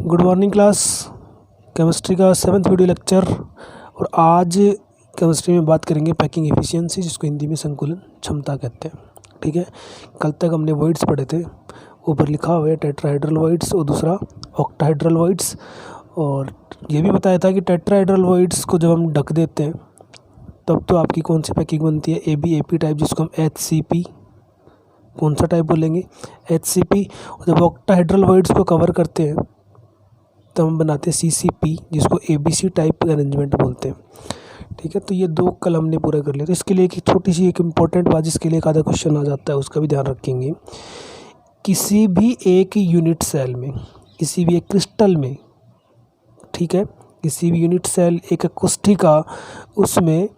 Good morning class. Chemistry का 7th video lecture. और आज केमिस्ट्री में बात करेंगे पैकिंग एफिशिएंसी, जिसको हिंदी में संकुलन क्षमता कहते हैं। ठीक है, कल तक हमने वॉइड्स पढ़े थे। ऊपर लिखा हुआ है टेट्राहेड्रल वॉइड्स और दूसरा ऑक्टाहेड्रल वॉइड्स। और ये भी बताया था कि टेट्राहेड्रल वॉइड्स को जब हम ढक देते हैं तब तो आपकी कौन सी पैकिंग बनती है, AB/AP टाइप, जिसको हम HCP, कौन सा टाइप बोलेंगे, HCP। और जब ऑक्टाहेड्रल वॉइड्स को कवर करते हैं तो हम बनाते हैं CCP, जिसको ABC टाइप अरेंजमेंट बोलते हैं। ठीक है, तो ये दो कल हमने पूरा कर लिया। तो इसके लिए एक छोटी सी एक इम्पोर्टेंट बात, जिसके लिए एक आधा क्वेश्चन आ जाता है, उसका भी ध्यान रखेंगे। किसी भी एक यूनिट सेल में, किसी भी एक क्रिस्टल में, ठीक है, किसी भी यूनिट सेल एक कोष्ठिका, उसमें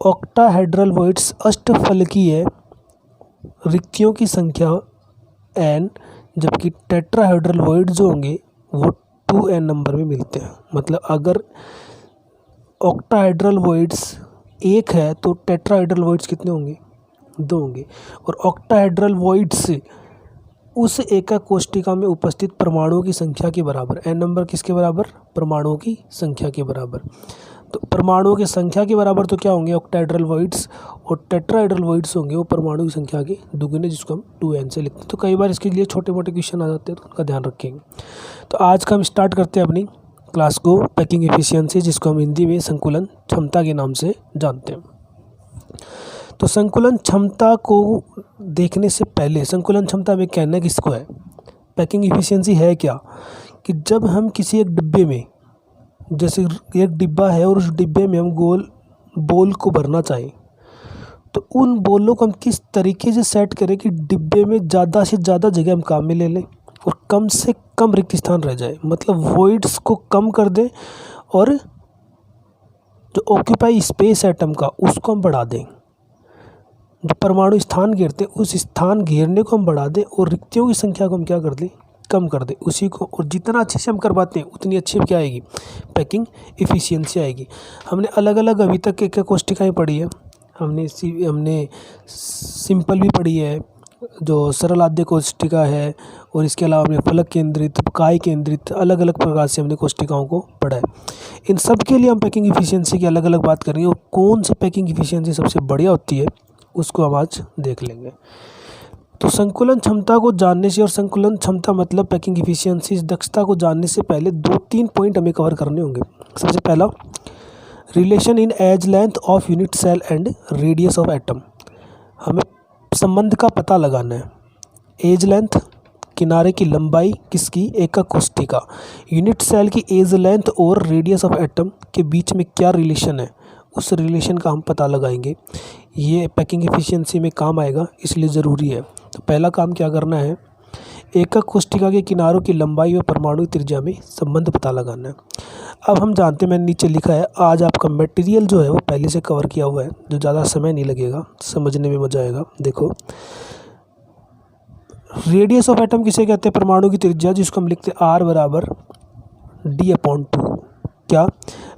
ऑक्टाहेड्रल वॉइड्स अष्टफलकीय रिक्तियों की संख्या n, जबकि टेट्राहेड्रल वॉइड जो होंगे वो 2n नंबर में मिलते हैं। मतलब अगर ऑक्टाहेड्रल वॉइड्स 1 है तो टेट्राहेड्रल वॉइड्स कितने होंगे, 2 होंगे। और ऑक्टाहेड्रल वॉइड्स उस एकक कोष्ठिका में उपस्थित परमाणुओं की संख्या के बराबर, n नंबर किसके बराबर, परमाणुओं की संख्या के बराबर। तो परमाणुओं की संख्या के बराबर तो क्या होंगे, ऑक्टाहेड्रल वॉइड्स, और टेट्राहेड्रल वॉइड्स होंगे वो परमाणु की संख्या के दुगुने, जिसको हम 2n से लिखते हैं। तो कई बार इसके लिए छोटे मोटे क्वेश्चन आ जाते हैं, तो उनका ध्यान रखेंगे। तो आज का हम स्टार्ट करते हैं अपनी क्लास को पैकिंग एफिशिएंसी, जिसको हम हिंदी में संकुलन क्षमता के नाम से जानते हैं। तो संकुलन क्षमता को देखने से पहले, संकुलन क्षमता में कहना किसको है, पैकिंग एफिशिएंसी है क्या, कि जब हम किसी एक डिब्बे में, जैसे एक डिब्बा है और उस डिब्बे में हम गोल बॉल को भरना चाहें, तो उन बॉलों को हम किस तरीके से सेट करें कि डिब्बे में ज़्यादा से ज़्यादा जगह हम काम में ले लें और कम से कम रिक्त स्थान रह जाए। मतलब वॉइड्स को कम कर दें और जो ऑक्यूपाई स्पेस एटम का उसको हम बढ़ा दें। जो परमाणु स्थान घेरते हैं उस स्थान घेरने को हम बढ़ा दें और रिक्तियों की संख्या को हम क्या कर दें, कम कर दें उसी को। और जितना अच्छे से हम कर पाते हैं उतनी अच्छी क्या आएगी, पैकिंग एफिशिएंसी आएगी। हमने अलग अलग अभी तक एक कोष्ठिकाएँ पढ़ी है। हमने सिंपल भी पढ़ी है, जो सरल आद्य कोष्ठिका है, और इसके अलावा हमने फलक केंद्रित, काय केंद्रित, अलग अलग प्रकार से हमने कोष्ठिकाओं को पढ़ा है। इन सब के लिए हम पैकिंग एफिशिएंसी की अलग अलग बात करेंगे, और कौन सी पैकिंग एफिशिएंसी सबसे बढ़िया होती है उसको हम आज देख लेंगे। तो संकुलन क्षमता को जानने से, और संकुलन क्षमता मतलब पैकिंग एफिशिएंसी, इस दक्षता को जानने से पहले 2-3 पॉइंट हमें कवर करने होंगे। सबसे पहला, relation in edge length of unit cell and radius of atom. हमें संबंध का पता लगाना है। एज लेंथ, किनारे की लंबाई किसकी, एकक कोष्ठिका, यूनिट सेल की एज लेंथ और रेडियस ऑफ एटम के बीच में क्या रिलेशन है, उस रिलेशन का हम पता लगाएंगे। ये पैकिंग एफिशिएंसी में काम आएगा, इसलिए ज़रूरी है। तो पहला काम क्या करना है, एकक कोष्ठिका के किनारों की लंबाई और परमाणु त्रिज्या में संबंध पता लगाना है। अब हम जानते हैं, मैंने नीचे लिखा है, आज आपका मटेरियल जो है वो पहले से कवर किया हुआ है, जो ज़्यादा समय नहीं लगेगा, समझने में मज़ा आएगा। देखो, रेडियस ऑफ एटम किसे कहते हैं, परमाणु की त्रिज्या, जिसको हम लिखते हैं R बराबर D/2। क्या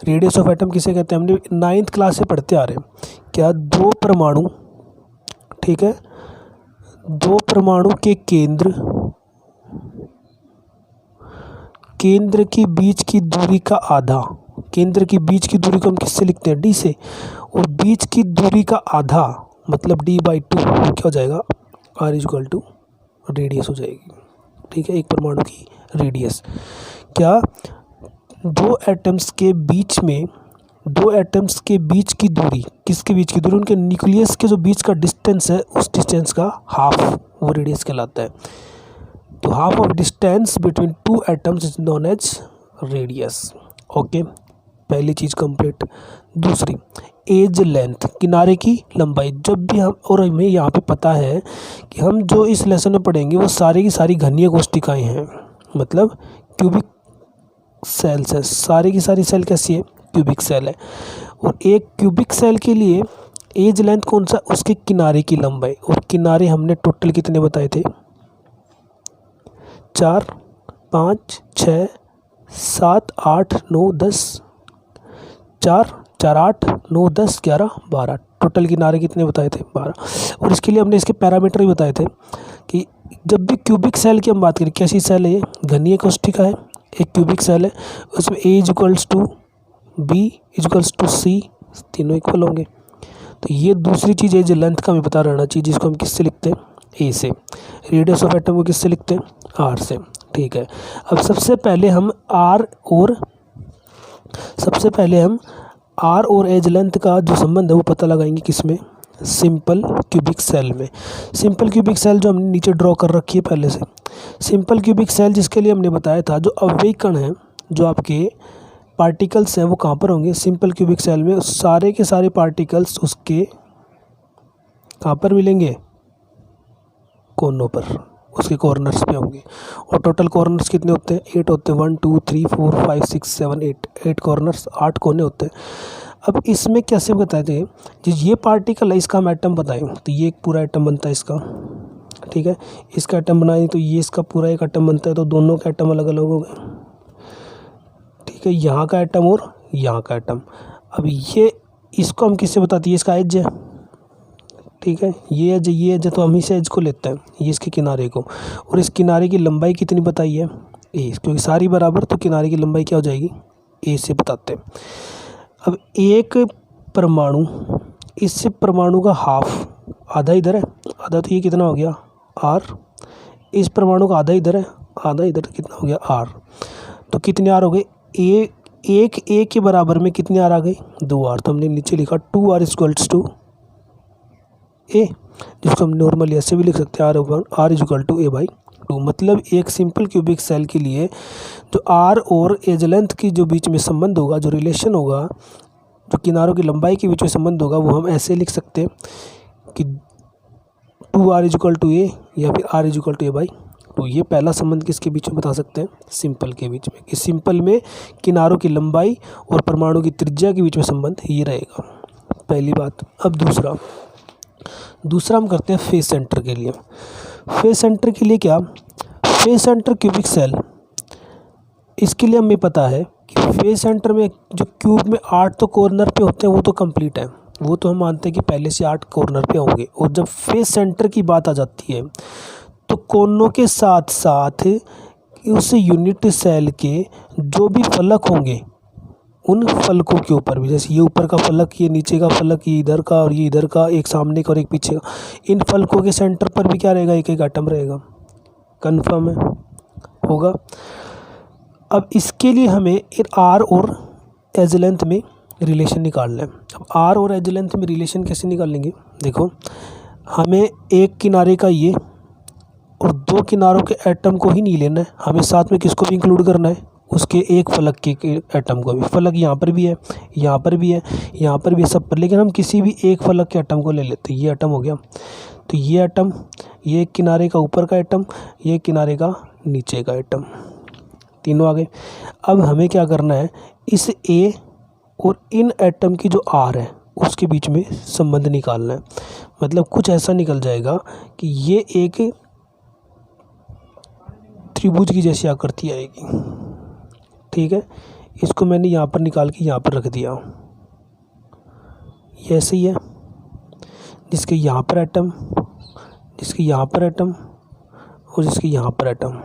रेडियस ऑफ एटम किसे कहते हैं, हमने 9th क्लास से पढ़ते आ रहे हैं। क्या दो परमाणु, ठीक है, दो परमाणु के केंद्र के बीच की दूरी का आधा, केंद्र की बीच की दूरी को हम किससे लिखते हैं, D से, और बीच की दूरी का आधा मतलब D/2 क्या हो जाएगा, R = रेडियस हो जाएगी। ठीक है, एक परमाणु की रेडियस। क्या दो एटम्स के बीच की दूरी, किसके बीच की दूरी, उनके न्यूक्लियस के जो बीच का डिस्टेंस है, उस डिस्टेंस का हाफ वो रेडियस कहलाता है। तो half of distance between 2 atoms is known as radius. Okay, पहली चीज़ कंप्लीट। दूसरी, एज लेंथ, किनारे की लंबाई। जब भी हम, और हमें यहाँ पे पता है कि हम जो इस लेसन में पढ़ेंगे वो सारी की सारी घनीय कोष्ठिकाएँ हैं, मतलब क्यूबिक सेल्स है। सारी की सारी सेल कैसी है, क्यूबिक सेल है। और एक क्यूबिक सेल के लिए एज लेंथ कौन सा, उसके किनारे की लंबाई। और किनारे हमने टोटल कितने बताए थे, 4, 5, 6, 7, 8, 9, 10, 4, 4, 8, 9, 10, 11, 12, टोटल किनारे कितने बताए थे, 12। और इसके लिए हमने इसके पैरामीटर भी बताए थे कि जब भी क्यूबिक सेल की हम बात करें, कैसी सेल है ये, घनीय कोशिका है, एक क्यूबिक सेल है, उसमें A equals to B equals to C, तीनों इक्वल होंगे। तो ये दूसरी चीज़ है जो लेंथ का हमें पता रहना चाहिए, जिसको हम किससे लिखते हैं, A से। रेडियस ऑफ एटम को किससे लिखते हैं, R से। ठीक है, अब सबसे पहले हम R और एज लेंथ का जो संबंध है वो पता लगाएंगे, किसमें, सिंपल क्यूबिक सेल में। सिंपल क्यूबिक सेल जो हमने नीचे ड्रॉ कर रखी है पहले से, सिंपल क्यूबिक सेल जिसके लिए हमने बताया था, जो अवयवी कण हैं, जो आपके पार्टिकल्स हैं, वो कहाँ पर होंगे, सिंपल क्यूबिक सेल में। सारे के सारे पार्टिकल्स उसके कहाँ पर मिलेंगे, कोनों पर, उसके कॉर्नर्स पे होंगे। और टोटल कॉर्नर्स कितने होते हैं, 8 होते हैं, 1 2 3 4 5 6 7 8 कॉर्नर्स, 8 कोने होते हैं। अब इसमें कैसे बताते हैं, ये पार्टिकल है, इसका हम एटम बताएं तो ये एक पूरा एटम बनता है इसका। ठीक है, इसका एटम बनाएं तो ये इसका पूरा एक एटम बनता है, तो दोनों का एटम अलग अलग हो गए। ठीक है, यहाँ का एटम और यहाँ का एटम। अब ये इसको हम किससे बताते हैं, इसका एज है। ठीक है, ये एज है तो हम इस एज को लेते हैं, ये इसके किनारे को, और इस किनारे की लंबाई कितनी बताई है, ए, क्योंकि सारी बराबर, तो किनारे की लंबाई क्या हो जाएगी, ए से बताते हैं। अब एक परमाणु, इस परमाणु का हाफ, आधा इधर है, आधा, तो ये कितना हो गया, आर। इस परमाणु का आधा इधर है, आधा इधर, कितना हो गया, आर। तो कितने आर हो गए, एक ए के बराबर में कितने आर आ गए, 2 आर। तो हमने नीचे लिखा 2 आर इक्वल्स टू ए, जिसको हम नॉर्मली ऐसे भी लिख सकते हैं, r equal to a by 2। मतलब एक सिंपल क्यूबिक सेल के लिए जो आर और एज लेंथ की जो बीच में संबंध होगा, जो रिलेशन होगा, जो किनारों की लंबाई के बीच में संबंध होगा, वो हम ऐसे लिख सकते हैं कि 2 आर इक्वल टू ए, या फिर r equal to a by 2। ये पहला संबंध किसके बीच में बता सकते हैं, सिंपल के बीच में। इस सिंपल में किनारों की लंबाई और परमाणु की त्रिज्या के बीच में संबंध ये रहेगा, पहली बात। अब दूसरा हम करते हैं फेस सेंटर के लिए। फेस सेंटर के लिए क्या, फेस सेंटर क्यूबिक सेल, इसके लिए हमें पता है कि फेस सेंटर में जो क्यूब में 8 तो कॉर्नर पे होते हैं, वो तो कंप्लीट है, वो तो हम मानते हैं कि पहले से 8 कॉर्नर पे होंगे। और जब फेस सेंटर की बात आ जाती है, तो कोनों के साथ साथ उस यूनिट सेल के जो भी फलक होंगे, उन फलकों के ऊपर भी, जैसे ये ऊपर का फलक, ये नीचे का फलक, ये इधर का और ये इधर का, एक सामने का और एक पीछे का, इन फलकों के सेंटर पर भी क्या रहेगा, एक एक एटम रहेगा। कन्फर्म है, होगा। अब इसके लिए हमें आर और एज लेंथ में रिलेशन निकालना है। अब आर और एज लेंथ में रिलेशन कैसे निकालेंगे, देखो, हमें एक किनारे का ये और 2 किनारों के एटम को ही नहीं लेना है, हमें साथ में किसको भी इंक्लूड करना है, उसके एक फलक के एटम को भी। फलक यहाँ पर भी है, यहाँ पर भी है, यहाँ पर भी है, सब पर, लेकिन हम किसी भी एक फलक के एटम को ले लेते हैं। ये एटम हो गया, तो ये एटम, ये एक किनारे का ऊपर का एटम, ये किनारे का नीचे का एटम, तीनों आ गए। अब हमें क्या करना है, इस ए और इन एटम की जो आर है उसके बीच में संबंध निकालना है। मतलब कुछ ऐसा निकल जाएगा कि ये एक त्रिभुज की जैसी आकृति आएगी। ठीक है, इसको मैंने यहाँ पर निकाल के यहाँ पर रख दिया, ये ऐसे ही है, जिसके यहाँ पर एटम, जिसके यहाँ पर एटम और जिसके यहाँ पर एटम।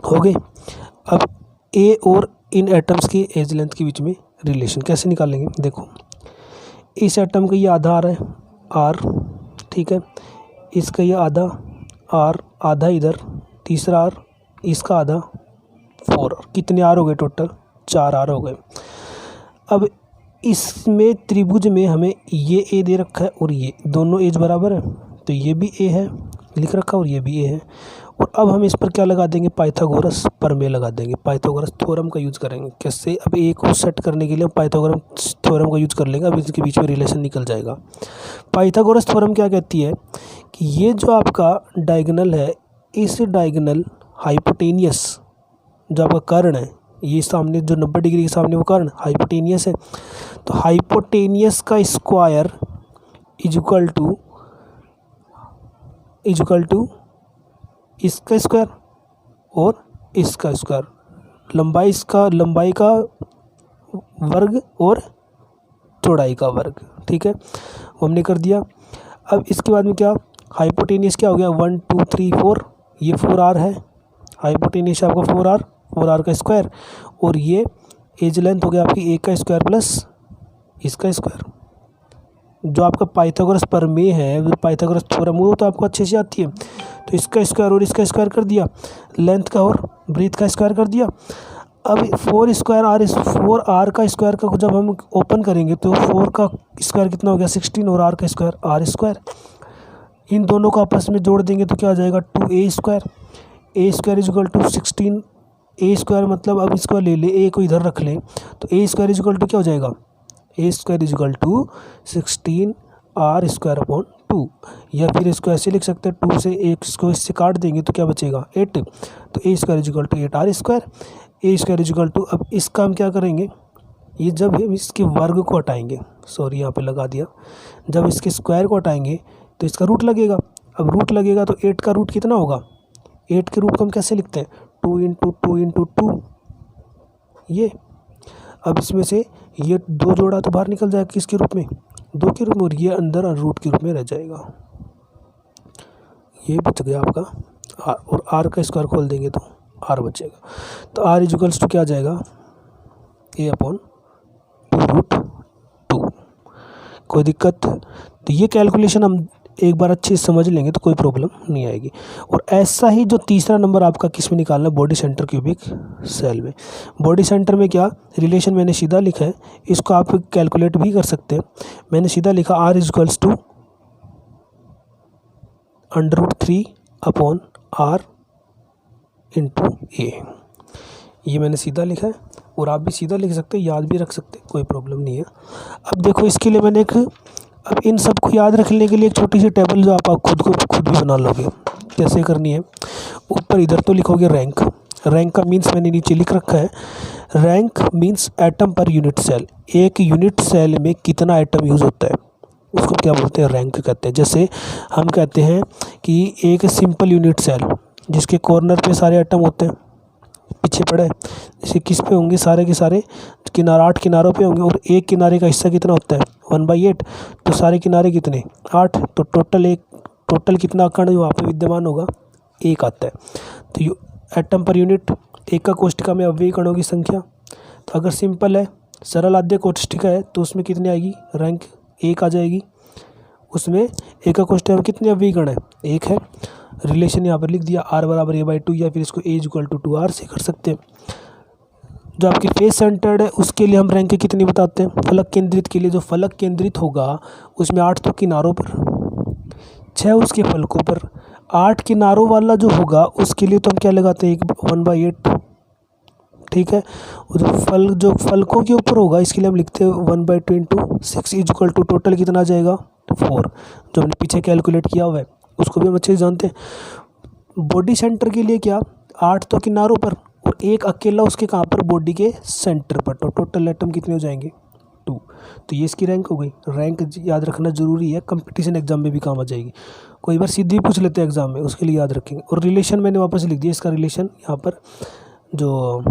हो गए। अब ए और इन एटम्स की एज लेंथ के बीच में रिलेशन कैसे निकालेंगे, देखो, इस एटम का ये आधा आ रहा है, आर। ठीक है, इसका ये आधा, आर, आधा इधर, तीसरा आर, इसका आधा, 4। कितने आर हो गए टोटल, 4 आर हो गए। अब इसमें त्रिभुज में हमें ये ए दे रखा है और ये दोनों एज बराबर है, तो ये भी ए है लिख रखा और ये भी ए है। और अब हम इस पर क्या लगा देंगे, पाइथागोरस प्रमेय लगा देंगे, पाइथागोरस थ्योरम का यूज़ करेंगे। कैसे, अब ए को सेट करने के लिए पाइथागोरस थ्योरम का यूज़ कर लेंगे। अब इसके बीच में रिलेशन निकल जाएगा। पाइथागोरस थ्योरम क्या कहती है कि ये जो आपका डायगोनल है, इस डायगोनल हाइपोटेनियस जो आपका कर्ण है, ये सामने जो 90 डिग्री के सामने वो कर्ण हाइपोटेनियस है, तो हाइपोटेनियस का स्क्वायर इक्वल टू इसका स्क्वायर और इसका स्क्वायर, लंबाई का वर्ग और चौड़ाई का वर्ग। ठीक है, वो हमने कर दिया। अब इसके बाद में क्या, हाइपोटेनियस क्या हो गया 1 2 3 4, ये 4r है, हाइपोटेनियस आपका 4r का स्क्वायर, और ये एज लेंथ हो गया आपकी a का स्क्वायर प्लस इसका स्क्वायर। जो आपका पाइथागोरस प्रमेय है, जो पाइथागोरस थ्योरम, वो तो आपको अच्छे से आती है। तो इसका स्क्वायर और इसका स्क्वायर कर दिया, लेंथ का और ब्रीथ का स्क्वायर कर दिया। अब 4 स्क्वायर आर, 4r का स्क्वायर का जब हम ओपन करेंगे तो 4 का स्क्वायर कितना हो गया 16, और r का स्क्वायर r स्क्वायर। इन दोनों को आपस में जोड़ देंगे तो क्या आ जाएगा 2a square. a square is equal to 16, a square मतलब अब इसको ले ले, a को इधर रख लें तो a square is equal to क्या हो जाएगा, a square is equal to 16r square upon 2, या फिर इसको ऐसे लिख सकते हैं 2 से 1 को इससे काट देंगे तो क्या बचेगा 8, तो a square is equal to 8r square. a square is equal to, अब इसका हम क्या करेंगे, ये जब हम इसके वर्ग को हटाएंगे, सॉरी यहाँ पे लगा दिया, जब इसके स्क्वायर को हटाएंगे तो इसका रूट लगेगा। अब रूट लगेगा तो 8 का रूट कितना होगा, 8 के रूट को हम कैसे लिखते हैं 2 इंटू 2 इंटू 2, ये। अब इसमें से ये 2 जोड़ा तो बाहर निकल जाएगा किसके रूप में, 2 के रूप में, और ये अंदर रूट के रूप में रह जाएगा। ये बच गया आपका r, और r का स्क्वायर खोल देंगे तो r बचेगा। तो r इजिकल्स टू क्या आ जाएगा a अपॉन 2√2। कोई दिक्कत, तो ये कैलकुलेशन हम एक बार अच्छे से समझ लेंगे तो कोई प्रॉब्लम नहीं आएगी। और ऐसा ही जो तीसरा नंबर आपका किस में निकालना है, बॉडी सेंटर क्यूबिक सेल में। बॉडी सेंटर में क्या रिलेशन मैंने सीधा लिखा है, इसको आप कैलकुलेट भी कर सकते हैं। मैंने सीधा लिखा r equals to √3 upon r into a, ये मैंने सीधा लिखा है, और आप भी सीधा लिख सकते हैं, याद भी रख सकते हैं, कोई प्रॉब्लम नहीं है। अब देखो इसके लिए मैंने अब इन सब को याद रखने के लिए एक छोटी सी टेबल जो आप खुद भी बना लोगे। कैसे करनी है, ऊपर इधर तो लिखोगे रैंक, रैंक का मीन्स मैंने नीचे लिख रखा है, rank means atom per unit cell, एक यूनिट सेल में कितना एटम यूज़ होता है उसको क्या बोलते हैं, रैंक कहते हैं। जैसे हम कहते हैं कि एक सिंपल यूनिट सेल जिसके कॉर्नर पे सारे एटम होते हैं, पीछे पड़ा है, जैसे किस पे होंगे, सारे के सारे किनारा 8 किनारों पे होंगे, और एक किनारे का हिस्सा कितना होता है 1/8, तो सारे किनारे कितने 8, तो टोटल कितना कण वहाँ पे विद्यमान होगा 1 आता है। तो एटम पर यूनिट, एक का कोष्ठिका में अवयवी कणों की संख्या। तो अगर सिंपल है, सरल आद्य कोष्ठिका है तो उसमें कितनी आएगी, रैंक 1 आ जाएगी। उसमें एक का कोष्ठिका में कितने अवयवी कण है, 1 है। रिलेशन यहाँ पर लिख दिया r बराबर a/2, या फिर इसको a इक्वल टू 2r से कर सकते हैं। जो आपकी फेस सेंटर्ड है उसके लिए हम रैंक कितनी बताते हैं, फलक केंद्रित के लिए जो फलक केंद्रित होगा उसमें 8 तो किनारों पर, 6 उसके फलकों पर, 8 किनारों वाला जो होगा उसके लिए तो हम क्या लगाते हैं 1/8, ठीक है। और जो फलकों के ऊपर होगा इसके लिए हम लिखते हैं 1/2 इंटू 6 इक्वल टू टोटल कितना आ जाएगा 4, जो हमने पीछे कैलकुलेट किया हुआ है उसको भी हम अच्छे से जानते हैं। बॉडी सेंटर के लिए क्या 8 तो किनारों पर और एक अकेला उसके कहाँ पर, बॉडी के सेंटर पर, तो टोटल एटम कितने हो जाएंगे 2। तो ये इसकी रैंक हो गई। रैंक याद रखना जरूरी है, कंपटीशन एग्जाम में भी काम आ जाएगी, कोई बार सीधी पूछ लेते हैं एग्जाम में, उसके लिए याद रखेंगे। और रिलेशन मैंने वापस लिख दिया, इसका रिलेशन यहाँ पर जो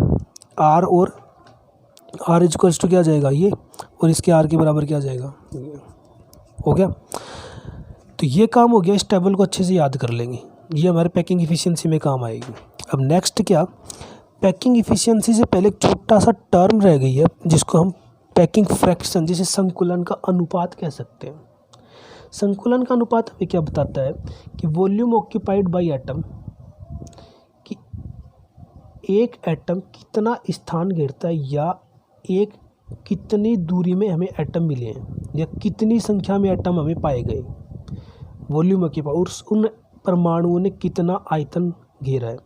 r और r इक्वल्स टू क्या आ जाएगा ये, और इसके r के बराबर क्या आ जाएगा, हो गया। तो ये काम हो गया, इस टेबल को अच्छे से याद कर लेंगे, ये हमारे पैकिंग इफिशियंसी में काम आएगी। अब नेक्स्ट क्या, पैकिंग इफिशियंसी से पहले एक छोटा सा टर्म रह गई है जिसको हम पैकिंग फ्रैक्शन, जिसे संकुलन का अनुपात कह सकते हैं। संकुलन का अनुपात हमें क्या बताता है कि वॉल्यूम ऑक्यूपाइड बाय एटम, कि एक एटम कितना स्थान घेरता है, या एक कितनी दूरी में हमें एटम मिले हैं, या कितनी संख्या में एटम हमें पाए गए, वॉल्यूम ऑक्यूपाइड, और उन परमाणुओं ने कितना आयतन घेरा है,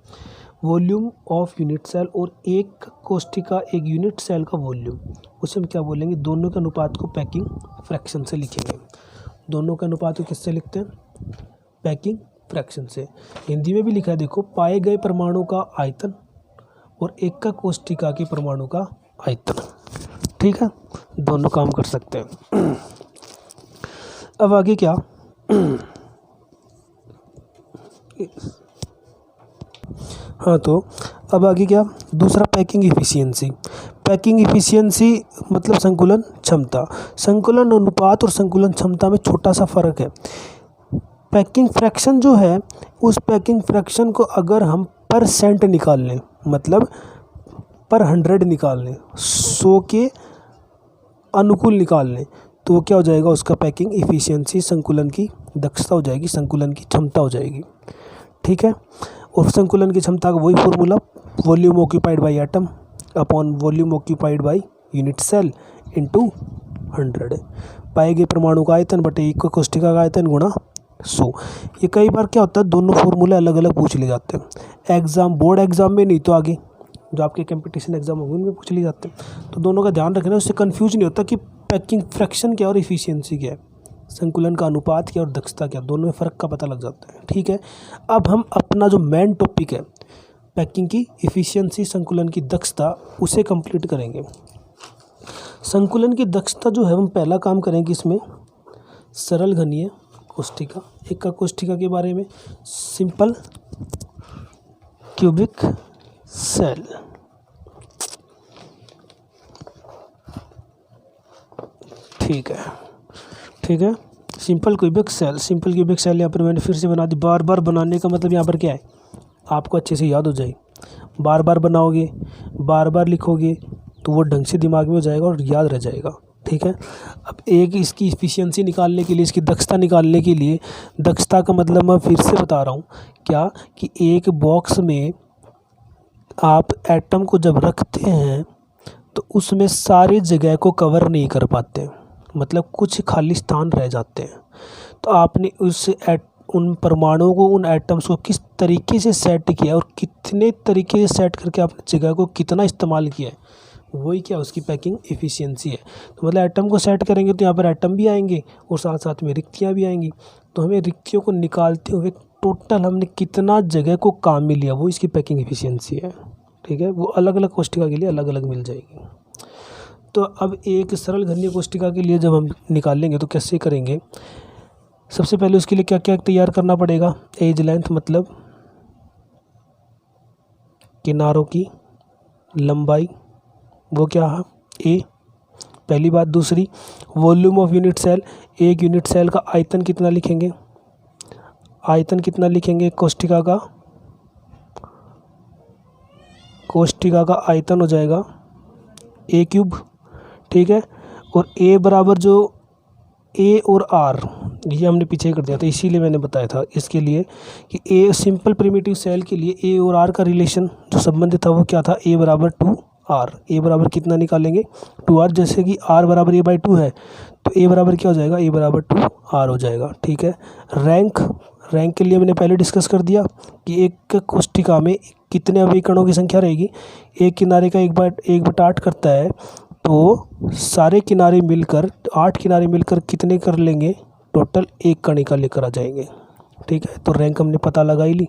वॉल्यूम ऑफ यूनिट सेल, और एक कोष्ठिका एक यूनिट सेल का वॉल्यूम, उसे हम क्या बोलेंगे, दोनों के अनुपात को पैकिंग फ्रैक्शन से लिखेंगे। दोनों के अनुपात को किससे लिखते हैं, पैकिंग फ्रैक्शन से। हिंदी में भी लिखा है देखो, पाए गए परमाणु का आयतन और एक का कोष्ठिका के परमाणु का आयतन, ठीक है, दोनों काम कर सकते हैं। अब आगे क्या हाँ, तो अब आगे क्या, दूसरा पैकिंग इफिशियंसी। पैकिंग इफिशियंसी मतलब संकुलन क्षमता। संकुलन अनुपात और संकुलन क्षमता में छोटा सा फ़र्क है। पैकिंग फ्रैक्शन जो है, उस पैकिंग फ्रैक्शन को अगर हम परसेंट निकाल लें, मतलब पर 100 निकाल लें, 100 के अनुकूल निकाल लें, तो क्या हो जाएगा, उसका पैकिंग इफ़िशियंसी, संकुलन की दक्षता हो जाएगी, संकुलन की क्षमता हो जाएगी। ठीक है। और संकुलन की क्षमता का वही formula, volume occupied by atom upon volume occupied by unit cell into 100। पाए गए परमाणु का आयतन बटे एक कोष्ठिका का आयतन गुणा 100। ये कई बार क्या होता है, दोनों फॉर्मूले अलग अलग पूछ लिए जाते हैं एग्ज़ाम, बोर्ड एग्ज़ाम में, नहीं तो आगे जो आपके कंपटीशन एग्जाम होंगे उनमें पूछ लिए जाते हैं। तो दोनों का ध्यान रखना, उससे कंफ्यूज नहीं होता कि पैकिंग फ्रैक्शन क्या और इफ़िशियंसी क्या है, संकुलन का अनुपात क्या और दक्षता क्या, दोनों में फ़र्क का पता लग जाता है। ठीक है। अब हम अपना जो मेन टॉपिक है पैकिंग की इफ़िशियंसी, संकुलन की दक्षता, उसे कंप्लीट करेंगे। संकुलन की दक्षता जो है, हम पहला काम करेंगे इसमें सरल घनीय कोष्ठिका, एका कोष्ठिका के बारे में, सिंपल क्यूबिक सेल। ठीक है, ठीक है। Simple cubic cell, simple cubic cell यहाँ पर मैंने फिर से बना दी। बार बार बनाने का मतलब यहाँ पर क्या है, आपको अच्छे से याद हो जाए। बार बार बनाओगे, बार बार लिखोगे, तो वो ढंग से दिमाग में हो जाएगा और याद रह जाएगा। ठीक है। अब एक इसकी इफ़िशियंसी निकालने के लिए, इसकी दक्षता निकालने के लिए, दक्षता का मतलब मैं फिर से बता रहा हूँ क्या, कि एक बॉक्स में आप एटम को जब रखते हैं तो उसमें सारी जगह को कवर नहीं कर पाते, मतलब कुछ खाली स्थान रह जाते हैं। तो आपने उन परमाणुओं को, उन एटम्स को किस तरीके से सेट किया और कितने तरीके से सेट करके आपने जगह को कितना इस्तेमाल किया है, वही क्या उसकी पैकिंग इफ़िशियंसी है। तो मतलब एटम को सेट करेंगे तो यहाँ पर एटम भी आएंगे और साथ साथ में रिक्तियाँ भी आएंगी। तो हमें रिक्तियों को निकालते हुए टोटल हमने कितना जगह को काम में लिया, वो इसकी पैकिंग इफ़िशियंसी है। ठीक है। वो अलग अलग कोष्ठिका के लिए अलग अलग मिल जाएगी। तो अब एक सरल घनीय कोष्ठिका के लिए जब हम निकालेंगे तो कैसे करेंगे, सबसे पहले उसके लिए क्या क्या तैयार करना पड़ेगा, एज लेंथ, मतलब किनारों की लंबाई, वो क्या है ए, पहली बात। दूसरी, वॉल्यूम ऑफ यूनिट सेल, एक यूनिट सेल का आयतन कितना लिखेंगे, आयतन कितना लिखेंगे कोष्ठिका का, कोष्ठिका का आयतन हो जाएगा ए क्यूब। ठीक है। और ए बराबर, जो ए और आर, ये हमने पीछे कर दिया था, इसीलिए मैंने बताया था इसके लिए कि ए सिंपल प्रिमिटिव सेल के लिए ए और आर का रिलेशन जो संबंध था वो क्या था, ए बराबर 2r। ए बराबर कितना निकालेंगे 2r, जैसे कि r बराबर a/2 है तो ए बराबर क्या हो जाएगा, ए बराबर 2r हो जाएगा। ठीक है। रैंक, रैंक के लिए मैंने पहले डिस्कस कर दिया कि एक कोष्ठिका में कितने अभिकरणों की संख्या रहेगी, एक किनारे का 1/8 करता है, तो सारे किनारे मिलकर 8 किनारे मिलकर कितने कर लेंगे, टोटल 1 कणिका लेकर आ जाएंगे। ठीक है। तो रैंक हमने पता लगा ही ली।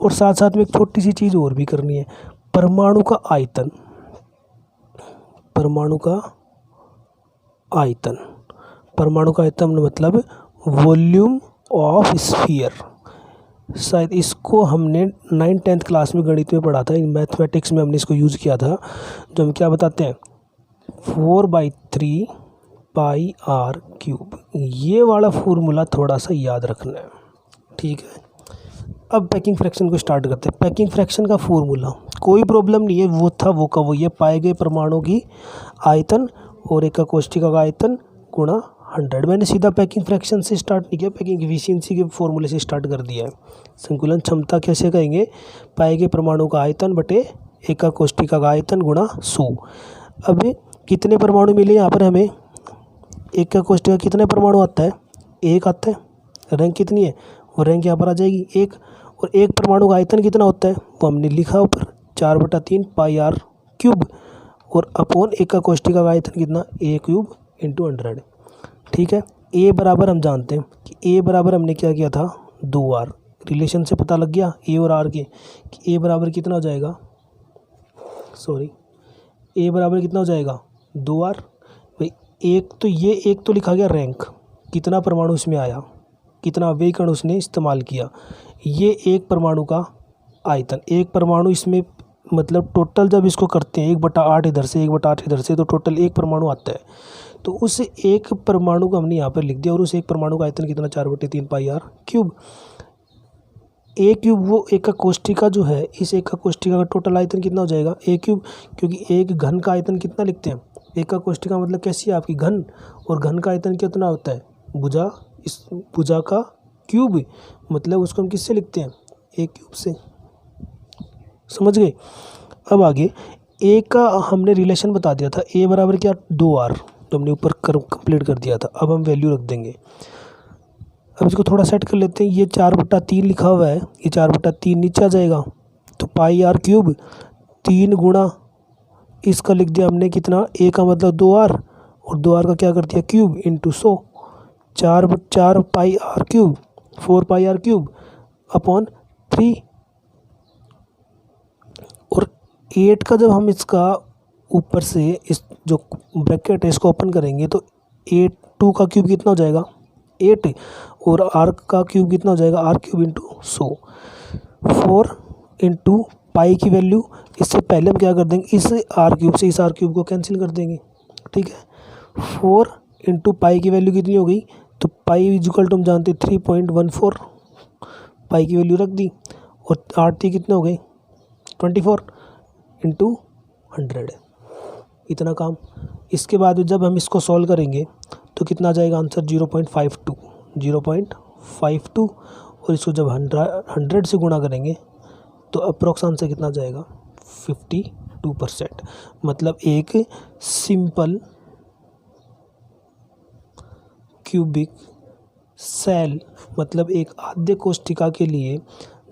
और साथ साथ में एक छोटी सी चीज़ और भी करनी है, परमाणु का आयतन, परमाणु का आयतन, परमाणु का आयतन मतलब वॉल्यूम ऑफ स्फीयर। शायद इसको हमने 9th-10th क्लास में गणित में पढ़ा था, मैथमेटिक्स में हमने इसको यूज़ किया था, जो हम क्या बताते हैं 4/3 πr³। ये वाला फॉर्मूला थोड़ा सा याद रखना है। ठीक है। अब पैकिंग फ्रैक्शन को स्टार्ट करते हैं। पैकिंग फ्रैक्शन का फॉर्मूला कोई प्रॉब्लम नहीं है, वो था वो का वो, ये पाए गए परमाणु की आयतन और एक कोष्ठिका का आयतन गुणा 100। मैंने सीधा पैकिंग फ्रैक्शन से स्टार्ट नहीं किया, पैकिंग एफिशिएंसी के फॉर्मूले से स्टार्ट कर दिया है। संकुलन क्षमता कैसे कहेंगे, पाए गए परमाणु का आयतन बटे एक कोष्ठिका का आयतन गुणा 100। अब कितने परमाणु मिले यहाँ पर हमें, एक कोष्ठिका कितने परमाणु आता है, एक आता है। रैंक कितनी है, वो रैंक यहाँ पर आ जाएगी 1। और एक परमाणु का आयतन कितना होता है वो हमने लिखा ऊपर 4/3 πr³। और अपॉन एक कोष्ठिका का आयतन कितना, a³ × 100। ठीक है। ए बराबर हम जानते हैं कि ए बराबर हमने क्या किया था 2r, रिलेशन से पता लग गया ए और आर के कि ए बराबर कितना हो जाएगा, सॉरी ए बराबर कितना हो जाएगा 2r। भाई एक तो ये एक तो लिखा गया रैंक, कितना परमाणु इसमें आया, कितना अवयकण उसने इस्तेमाल किया, ये एक परमाणु का आयतन, एक परमाणु इसमें मतलब टोटल जब इसको करते हैं 1/8 इधर से 1/8 इधर से, तो टोटल एक परमाणु आता है। तो उस एक परमाणु को हमने यहाँ पर लिख दिया और उस एक परमाणु का आयतन कितना 4/3 पाई आर क्यूब। ए क्यूब वो एक कोष्ठिका जो है, इस एक कोष्ठिका का टोटल आयतन कितना हो जाएगा ए क्यूब, क्योंकि एक घन का आयतन कितना लिखते हैं, एक कोष्ठिका मतलब कैसी है आपकी घन, और घन का आयतन कितना होता है भुजा, इस भुजा का क्यूब, मतलब उसको हम किससे लिखते हैं ए क्यूब से। समझ गए। अब आगे ए का हमने रिलेशन बता दिया था, ए बराबर क्या 2r, तो हमने ऊपर कंप्लीट कर दिया था। अब हम वैल्यू रख देंगे। अब इसको थोड़ा सेट कर लेते हैं। ये 4/3 लिखा हुआ है, ये 4/3 नीचे आ जाएगा, तो पाई आर क्यूब 3 गुणा इसका लिख दिया हमने कितना, ए का मतलब 2r और 2r का क्या कर दिया cube into 100, 4 pi r cube 4 pi r cube upon 3। और 8 का जब हम इसका ऊपर से इस जो ब्रैकेट है इसको ओपन करेंगे तो 2 का क्यूब कितना हो जाएगा 8, और आर का क्यूब कितना हो जाएगा r cube into 100। 4 into pi की वैल्यू, इससे पहले हम क्या कर देंगे, इस आर क्यूब से इस आर क्यूब को कैंसिल कर देंगे, ठीक है। 4 इंटू पाई की वैल्यू कितनी हो गई, तो पाई इक्वल टू हम जानते 3.14, पाई की वैल्यू रख दी, और 8 कितने हो गए 24 इंटू 100, इतना काम। इसके बाद जब हम इसको सॉल्व करेंगे तो कितना आ जाएगा आंसर 0.52, और इसको जब 100 से गुणा करेंगे तो अप्रोक्स आंसर कितना जाएगा 52%। मतलब एक सिंपल क्यूबिक सेल, मतलब एक आद्य कोष्ठिका के लिए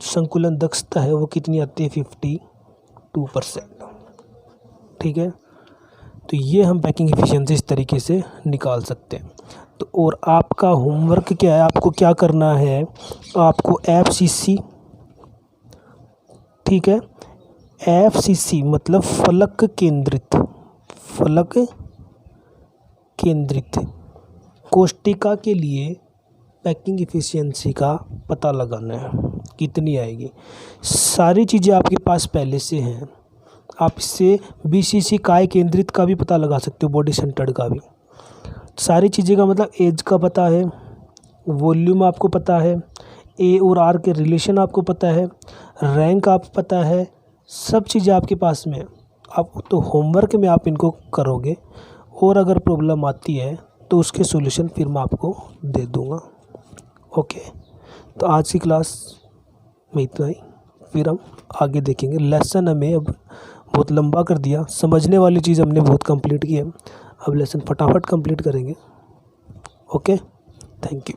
संकुलन दक्षता है वो कितनी आती है 52%, ठीक है। तो ये हम पैकिंग एफिशिएंसी इस तरीके से निकाल सकते हैं। तो और आपका होमवर्क क्या है, आपको क्या करना है, आपको FCC, ठीक है, FCC मतलब फलक केंद्रित कोष्ठिका के लिए पैकिंग एफिशिएंसी का पता लगाना है कितनी आएगी। सारी चीज़ें आपके पास पहले से हैं, आप इससे BCC काय केंद्रित का भी पता लगा सकते हो, बॉडी सेंटर्ड का भी। सारी चीज़ें का मतलब एज का पता है, वॉल्यूम आपको पता है, ए और आर के रिलेशन आपको पता है, रैंक आपको पता है, सब चीज़ें आपके पास में। आप तो होमवर्क में आप इनको करोगे, और अगर प्रॉब्लम आती है तो उसके सॉल्यूशन फिर मैं आपको दे दूँगा। ओके, तो आज की क्लास में इतना ही, फिर हम आगे देखेंगे। लेसन हमें अब बहुत लंबा कर दिया, समझने वाली चीज़ हमने बहुत कंप्लीट की है, अब लेसन फटाफट कंप्लीट करेंगे। Okay, thank you.